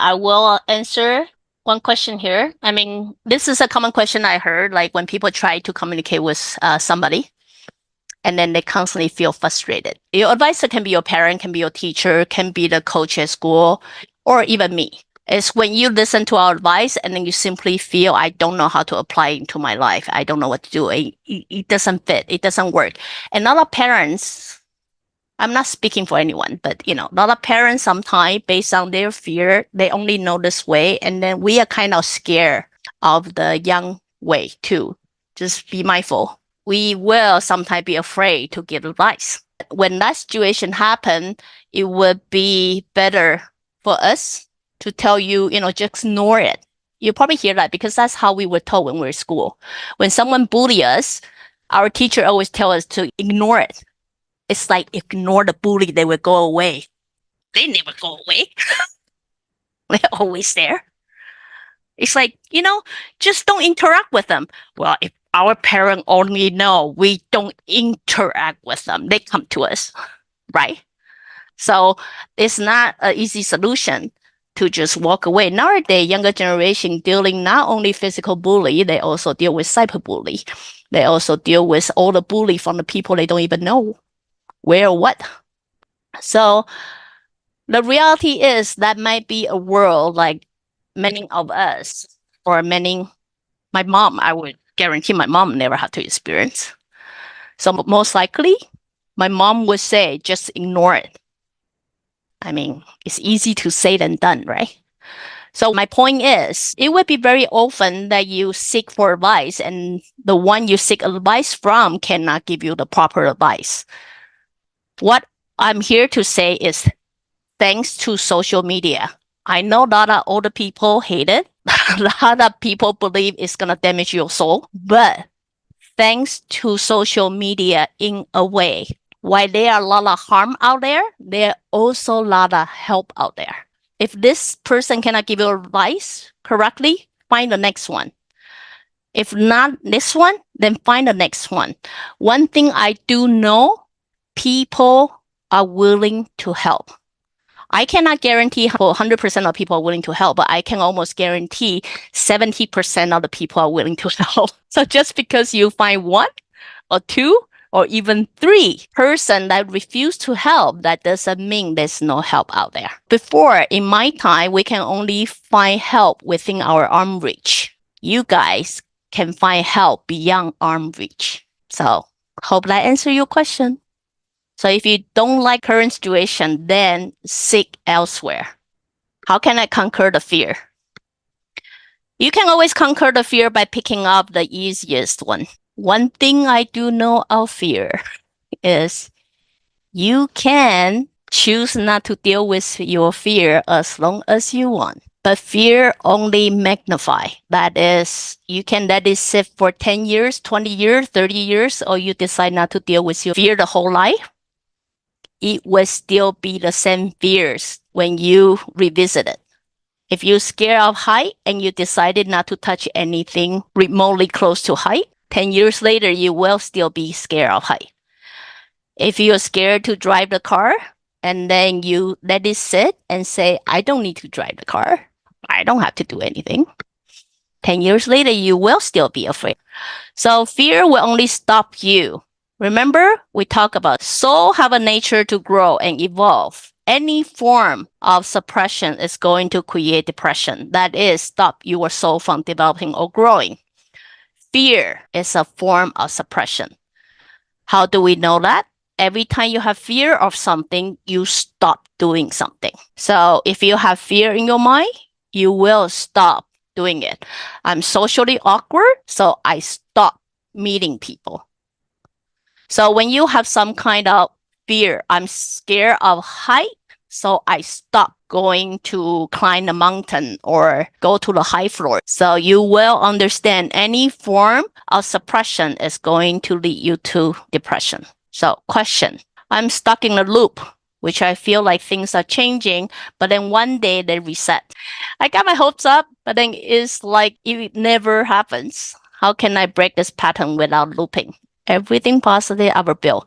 I will answer one question here. I mean, this is a common question I heard, like when people try to communicate with somebody, and then they constantly feel frustrated. Your advisor can be your parent, can be your teacher, can be the coach at school, or even me. It's when you listen to our advice and then you simply feel, I don't know how to apply it into my life. I don't know what to do. It doesn't fit. It doesn't work. And a lot of parents, I'm not speaking for anyone, but a lot of parents sometimes, based on their fear, they only know this way. And then we are kind of scared of the young way too. Just be mindful. We will sometimes be afraid to give advice. When that situation happens, it would be better for us to tell you, just ignore it. You probably hear that because that's how we were told when we were in school. When someone bullies us, our teacher always tells us to ignore it. It's like ignore the bully, they will go away. They never go away. They're always there. It's like, just don't interact with them. Well, if our parents only know we don't interact with them, they come to us, right? So it's not an easy solution to just walk away. Nowadays, younger generation dealing not only physical bully, they also deal with cyberbully. They also deal with all the bully from the people they don't even know where or what. So the reality is that might be a world like many of us or my mom, I would guarantee my mom never had to experience. So most likely, my mom would say, just ignore it. I mean, it's easy to say than done, right? So my point is, it would be very often that you seek for advice and the one you seek advice from cannot give you the proper advice. What I'm here to say is thanks to social media. I know a lot of older people hate it. A lot of people believe it's going to damage your soul. But thanks to social media in a way, while there are a lot of harm out there, there are also a lot of help out there. If this person cannot give you advice correctly, find the next one. If not this one, then find the next one. One thing I do know, people are willing to help. I cannot guarantee 100% of people are willing to help, but I can almost guarantee 70% of the people are willing to help. So just because you find one or two or even three person that refuse to help, that doesn't mean there's no help out there. Before, in my time, we can only find help within our arm reach. You guys can find help beyond arm reach. So hope that answers your question. So if you don't like current situation, then seek elsewhere. How can I conquer the fear? You can always conquer the fear by picking up the easiest one. One thing I do know of fear is you can choose not to deal with your fear as long as you want. But fear only magnify. That is, you can let it sit for 10 years, 20 years, 30 years, or you decide not to deal with your fear the whole life. It will still be the same fears when you revisit it. If you're scared of height and you decided not to touch anything remotely close to height, 10 years later, you will still be scared of height. If you're scared to drive the car and then you let it sit and say, I don't need to drive the car. I don't have to do anything. 10 years later, you will still be afraid. So fear will only stop you. Remember, we talk about soul have a nature to grow and evolve. Any form of suppression is going to create depression. That is, stop your soul from developing or growing. Fear is a form of suppression. How do we know that? Every time you have fear of something, you stop doing something. So if you have fear in your mind, you will stop doing it. I'm socially awkward, so I stop meeting people. So when you have some kind of fear, I'm scared of height, so I stop going to climb the mountain or go to the high floor. So you will understand any form of suppression is going to lead you to depression. So question, I'm stuck in a loop, which I feel like things are changing, but then one day they reset. I got my hopes up, but then it's like it never happens. How can I break this pattern without looping? Everything positive, I will build.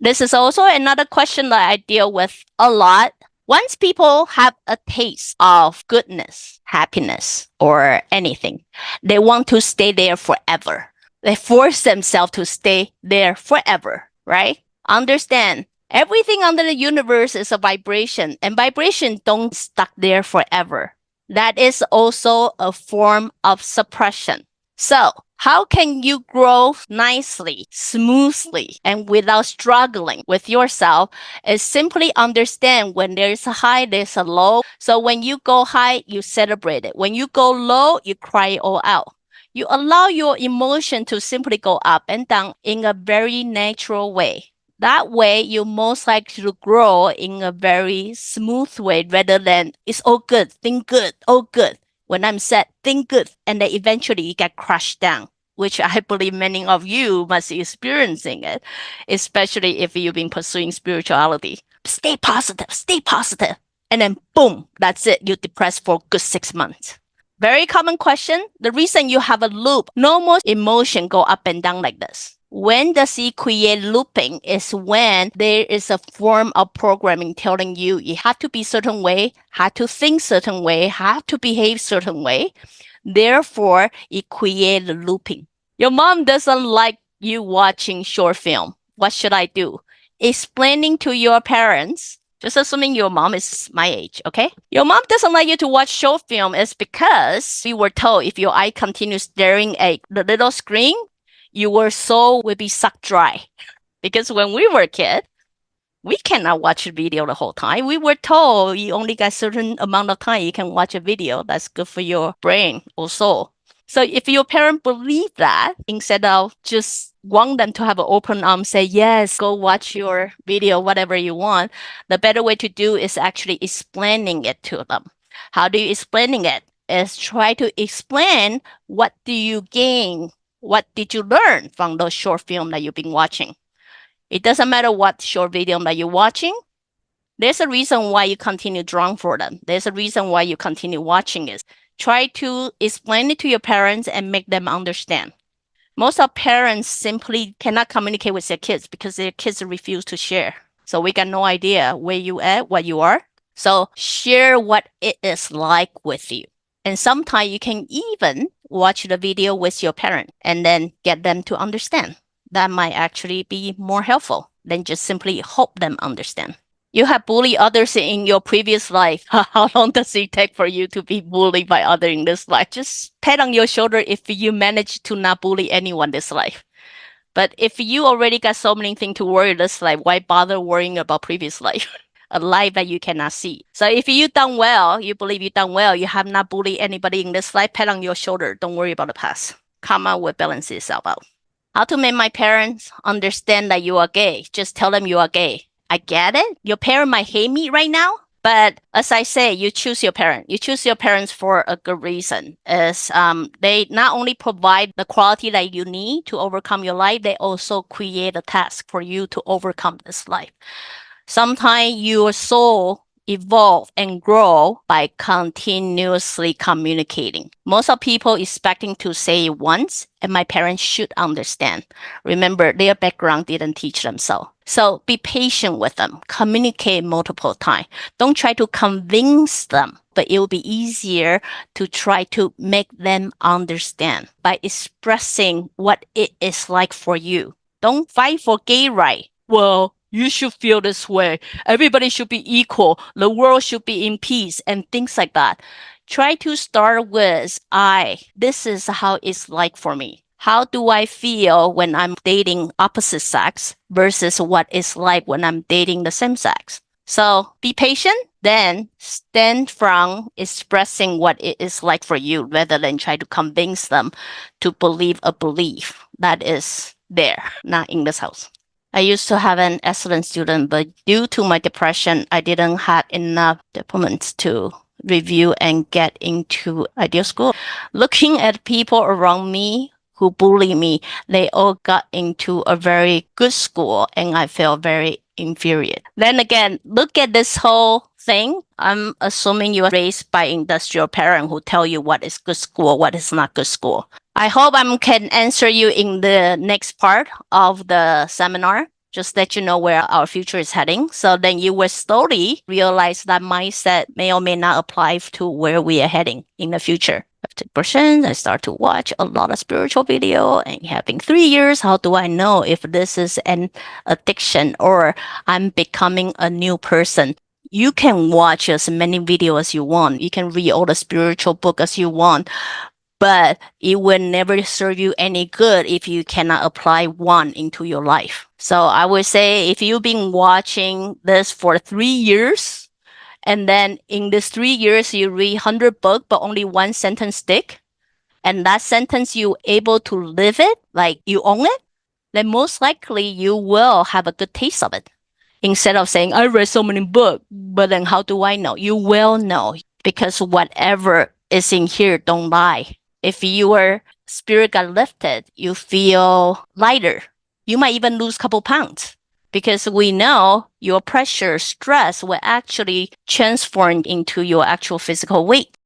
This is also another question that I deal with a lot Once people have a taste of goodness, happiness, or anything, they want to stay there forever. They force themselves to stay there forever, right? Understand, everything under the universe is a vibration, and vibration don't stuck there forever. That is also a form of suppression. So, how can you grow nicely, smoothly, and without struggling with yourself is simply understand when there's a high, there's a low. So when you go high, you celebrate it. When you go low, you cry it all out. You allow your emotion to simply go up and down in a very natural way. That way, you're most likely to grow in a very smooth way rather than it's all good, think good, all good. When I'm sad, think good, and then eventually you get crushed down, which I believe many of you must be experiencing it, especially if you've been pursuing spirituality. Stay positive. And then boom, that's it. You're depressed for a good 6 months. Very common question. The reason you have a loop, no more emotion go up and down like this. When does it create looping is when there is a form of programming telling you have to be certain way, have to think certain way, have to behave certain way. Therefore, it creates looping. Your mom doesn't like you watching short film. What should I do? Explaining to your parents, just assuming your mom is my age, okay? Your mom doesn't like you to watch short film is because we were told if your eye continues staring at the little screen, your soul will be sucked dry. Because when we were kids, we cannot watch a video the whole time. We were told you only got a certain amount of time you can watch a video. That's good for your brain or soul. So if your parent believe that, instead of just want them to have an open arm, say, yes, go watch your video, whatever you want, the better way to do is actually explaining it to them. How do you explaining it? Is try to explain what do you gain, what did you learn from those short film that you've been watching. It doesn't matter what short video that you're watching. There's a reason why you continue drawing for them. There's a reason why you continue watching it. Try to explain it to your parents and make them understand. Most of parents simply cannot communicate with their kids because their kids refuse to share. So we got no idea where you at, what you are. So share what it is like with you. And sometimes you can even watch the video with your parent and then get them to understand. That might actually be more helpful than just simply hope them understand. You have bullied others in your previous life. How long does it take for you to be bullied by others in this life? Just pat on your shoulder if you manage to not bully anyone this life. But if you already got so many things to worry this life, why bother worrying about previous life? A life that you cannot see. So if you done well, you believe you done well, you have not bullied anybody in this life, pat on your shoulder. Don't worry about the past. Karma will balance itself out. How to make my parents understand that you are gay? Just tell them you are gay. I get it. Your parent might hate me right now. But as I say, you choose your parent. You choose your parents for a good reason. They not only provide the quality that you need to overcome your life, they also create a task for you to overcome this life. Sometimes your soul evolve and grow by continuously communicating. Most of people expecting to say it once, and my parents should understand. Remember, their background didn't teach them so. So be patient with them. Communicate multiple times. Don't try to convince them, but it will be easier to try to make them understand by expressing what it is like for you. Don't fight for gay right. Well, you should feel this way. Everybody should be equal. The world should be in peace and things like that. Try to start with, this is how it's like for me. How do I feel when I'm dating opposite sex versus what it's like when I'm dating the same sex? So be patient, then stand from expressing what it is like for you rather than try to convince them to believe a belief that is there, not in this house. I used to have an excellent student, but due to my depression, I didn't have enough diplomats to review and get into ideal school. Looking at people around me who bully me, they all got into a very good school, and I felt very inferior. Then again, look at this whole thing. I'm assuming you were raised by industrial parents who tell you what is good school, what is not good school. I hope I can answer you in the next part of the seminar. just let you know where our future is heading. So then you will slowly realize that mindset may or may not apply to where we are heading in the future. After person, I start to watch a lot of spiritual video and having 3 years. How do I know if this is an addiction or I'm becoming a new person? You can watch as many videos as you want. You can read all the spiritual book as you want, but it will never serve you any good if you cannot apply one into your life. So I would say if you've been watching this for 3 years, and then in this 3 years, you read 100 books, but only one sentence stick, and that sentence you able to live it, like you own it, then most likely you will have a good taste of it. Instead of saying, I read so many books, but then how do I know? You will know, because whatever is in here don't lie. If your spirit got lifted, you feel lighter. You might even lose a couple pounds, because we know your pressure, stress will actually transform into your actual physical weight.